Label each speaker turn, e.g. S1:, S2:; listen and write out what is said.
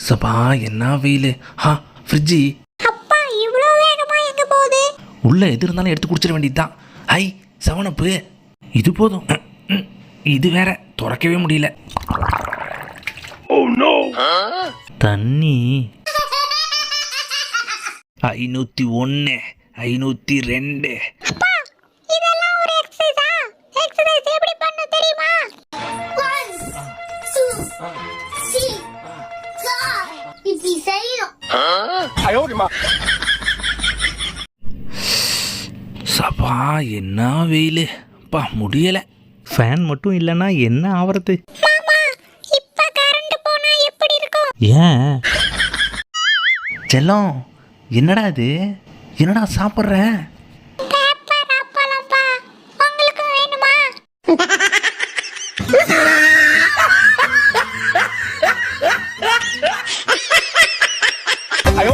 S1: சபா என்ன வெயில். ஃப்ரிட்ஜி
S2: அப்பா இவ்வளோ வேகமா எங்க போகுது?
S1: உள்ள எது இருந்தாலும் எடுத்து குடிச்சிட வேண்டியதுதான். ஐ செவனப்பு இது போதும். இது வேற திறக்கவே முடியல. தண்ணி 501 502.
S2: அப்பா இதெல்லாம் ஒரு எக்சர்சைஸா? எக்சர்சைஸ் எப்படி பண்ண தெரியுமா? 1 2 3 4 இப்படி செய்யணும்.
S1: சபா என்ன வெயில். பா முடியல. ஃபேன் மட்டும் இல்லைன்னா என்ன ஆவறது?
S2: மாமா இப்ப கரண்ட் போனா எப்படி இருக்கும்?
S1: ஏன் செல்லம் என்னடா இது? என்னடா சாப்பிட்ற?
S2: பேப்பர் அப்பளம்ப்பா. உங்களுக்கு வேணுமா?
S3: ஐயோ